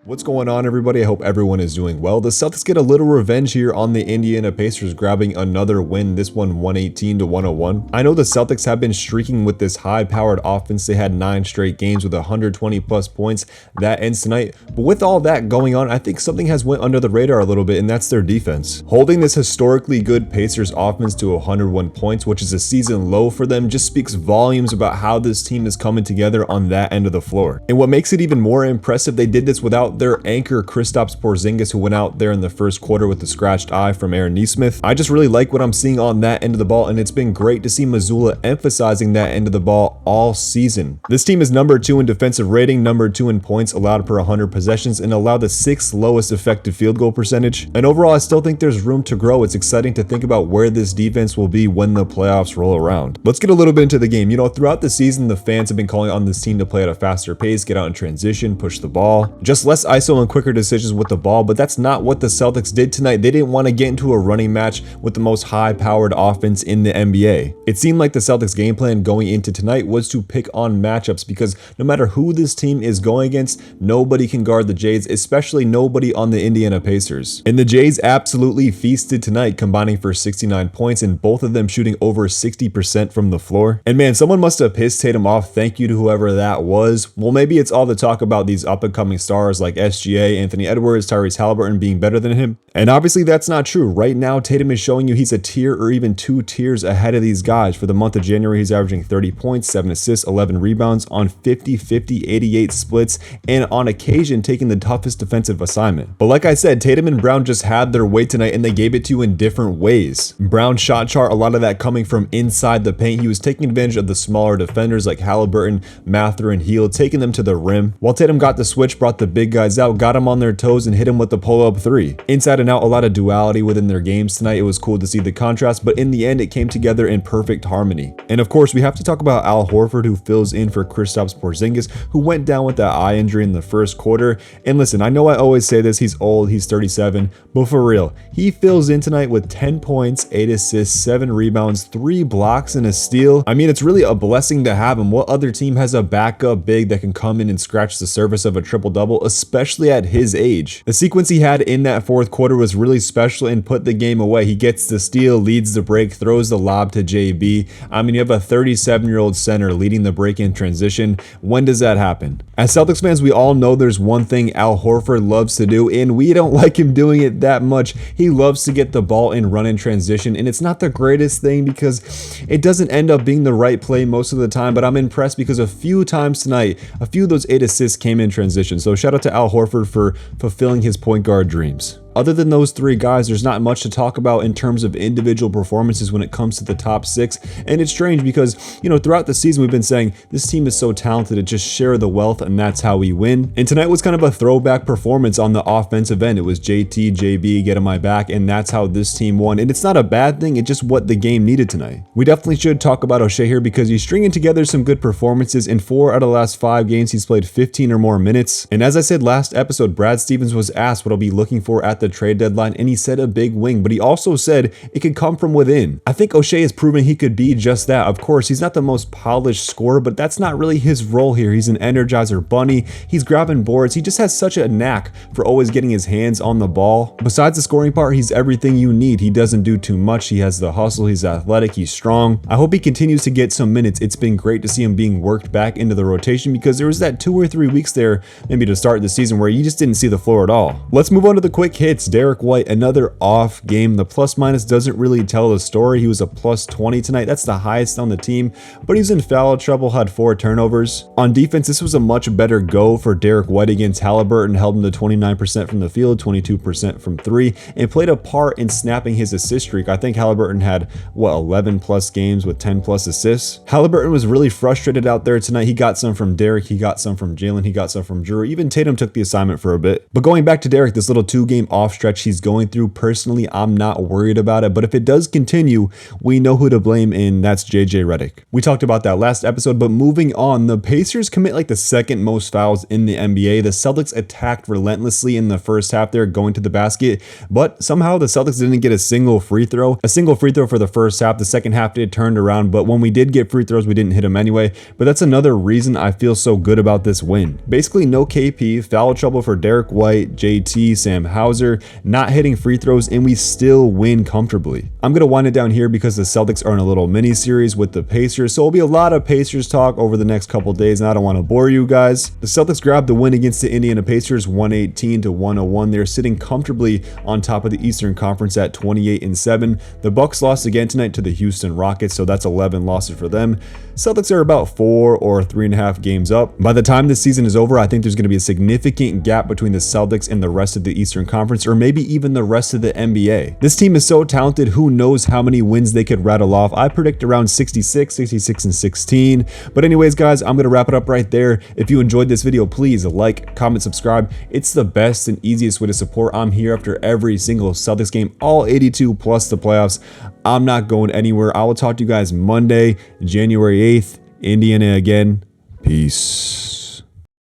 What's going on, everybody? I hope everyone is doing well. The Celtics get a little revenge here on the Indiana Pacers, grabbing another win, this one 118-101. I know the Celtics have been streaking with this high-powered offense. They had 9 straight games with 120-plus points. That ends tonight. But with all that going on, I think something has went under the radar a little bit, and that's their defense. Holding this historically good Pacers offense to 101 points, which is a season low for them, just speaks volumes about how this team is coming together on that end of the floor. And what makes it even more impressive, they did this without their anchor Kristaps Porzingis, who went out there in the first quarter with a scratched eye from Aaron Nesmith. I just really like what I'm seeing on that end of the ball, and it's been great to see Mazzulla emphasizing that end of the ball all season. This team is number 2 in defensive rating, number 2 in points allowed per 100 possessions, and allowed the 6th lowest effective field goal percentage. And overall, I still think there's room to grow. It's exciting to think about where this defense will be when the playoffs roll around. Let's get a little bit into the game. You know, throughout the season, the fans have been calling on this team to play at a faster pace, get out in transition, push the ball, just less ISO and quicker decisions with the ball, but that's not what the Celtics did tonight. They didn't want to get into a running match with the most high-powered offense in the NBA. It seemed like the Celtics game plan going into tonight was to pick on matchups, because no matter who this team is going against, nobody can guard the Jays, especially nobody on the Indiana Pacers. And the Jays absolutely feasted tonight, combining for 69 points and both of them shooting over 60% from the floor. And man, someone must have pissed Tatum off. Thank you to whoever that was. Well, maybe it's all the talk about these up-and-coming stars like SGA, Anthony Edwards, Tyrese Halliburton being better than him. And obviously that's not true. Right now, Tatum is showing you he's a tier or even 2 tiers ahead of these guys. For the month of January, he's averaging 30 points, 7 assists, 11 rebounds on 50-50, 88 splits, and on occasion taking the toughest defensive assignment. But like I said, Tatum and Brown just had their way tonight, and they gave it to you in different ways. Brown's shot chart, a lot of that coming from inside the paint. He was taking advantage of the smaller defenders like Halliburton, Mather, and Hield, taking them to the rim, while Tatum got the switch, brought the big guys out, got them on their toes, and hit him with the pull-up 3. Inside and out, a lot of duality within their games tonight. It was cool to see the contrast, but in the end, it came together in perfect harmony. And of course, we have to talk about Al Horford, who fills in for Kristaps Porzingis, who went down with that eye injury in the first quarter. And listen, I know I always say this, he's old, he's 37, but for real, he fills in tonight with 10 points, 8 assists, 7 rebounds, 3 blocks, and a steal. I mean, it's really a blessing to have him. What other team has a backup big that can come in and scratch the surface of a triple-double, especially at his age? The sequence he had in that fourth quarter was really special and put the game away. He gets the steal, leads the break, throws the lob to JB. I mean, you have a 37-year-old center leading the break in transition. When does that happen? As Celtics fans, we all know there's one thing Al Horford loves to do, and we don't like him doing it that much. He loves to get the ball and run in transition, and it's not the greatest thing because it doesn't end up being the right play most of the time, but I'm impressed because a few times tonight, a few of those 8 assists came in transition. So shout out to Al Horford for fulfilling his point guard dreams. Other than those 3 guys, there's not much to talk about in terms of individual performances when it comes to the top 6. And it's strange because, you know, throughout the season, we've been saying this team is so talented to just share the wealth, and that's how we win. And tonight was kind of a throwback performance on the offensive end. It was JT, JB, get on my back, and that's how this team won. And it's not a bad thing. It's just what the game needed tonight. We definitely should talk about O'Shea here because he's stringing together some good performances. In 4 out of the last 5 games, he's played 15 or more minutes. And as I said last episode, Brad Stevens was asked what I'll be looking for at the trade deadline, and he said a big wing, but he also said it could come from within. I think O'Shea has proven he could be just that. Of course, he's not the most polished scorer, but that's not really his role here. He's an energizer bunny. He's grabbing boards. He just has such a knack for always getting his hands on the ball. Besides the scoring part, he's everything you need. He doesn't do too much. He has the hustle. He's athletic. He's strong. I hope he continues to get some minutes. It's been great to see him being worked back into the rotation because there was that 2 or 3 weeks there, maybe to start the season, where you just didn't see the floor at all. Let's move on to the quick hits. Derek White, another off game. The plus minus doesn't really tell the story. He was a plus 20 tonight. That's the highest on the team, but he's in foul trouble, had 4 turnovers. On defense, this was a much better go for Derek White against Halliburton, held him to 29% from the field, 22% from 3, and played a part in snapping his assist streak. I think Halliburton had, 11 plus games with 10 plus assists. Halliburton was really frustrated out there tonight. He got some from Derek, he got some from Jaylen, he got some from Drew. Even Tatum took the assignment for a bit. But going back to Derek, this little 2-game off off stretch he's going through. Personally, I'm not worried about it, but if it does continue, we know who to blame, and that's JJ Redick. We talked about that last episode, but moving on, the Pacers commit like the second most fouls in the NBA. The Celtics attacked relentlessly in the first half there, going to the basket, but somehow the Celtics didn't get a single free throw for the first half. The second half it turned around, but when we did get free throws, we didn't hit them anyway. But that's another reason I feel so good about this win. Basically no KP, foul trouble for Derek White, JT, Sam Hauser, not hitting free throws, and we still win comfortably. I'm going to wind it down here because the Celtics are in a little mini series with the Pacers, so it'll be a lot of Pacers talk over the next couple days, and I don't want to bore you guys. The Celtics grabbed the win against the Indiana Pacers 118 to 101. They're sitting comfortably on top of the Eastern Conference at 28-7. The Bucks lost again tonight to the Houston Rockets, so that's 11 losses for them. Celtics are about 4 or 3.5 games up. By the time this season is over, I think there's going to be a significant gap between the Celtics and the rest of the Eastern Conference, or maybe even the rest of the NBA. This team is so talented, who knows how many wins they could rattle off. I predict around 66 and 16. But anyways, guys, I'm going to wrap it up right there. If you enjoyed this video, please like, comment, subscribe. It's the best and easiest way to support. I'm here after every single Celtics game, all 82 plus the playoffs. I'm not going anywhere. I will talk to you guys Monday, January 8th. Indiana again. Peace.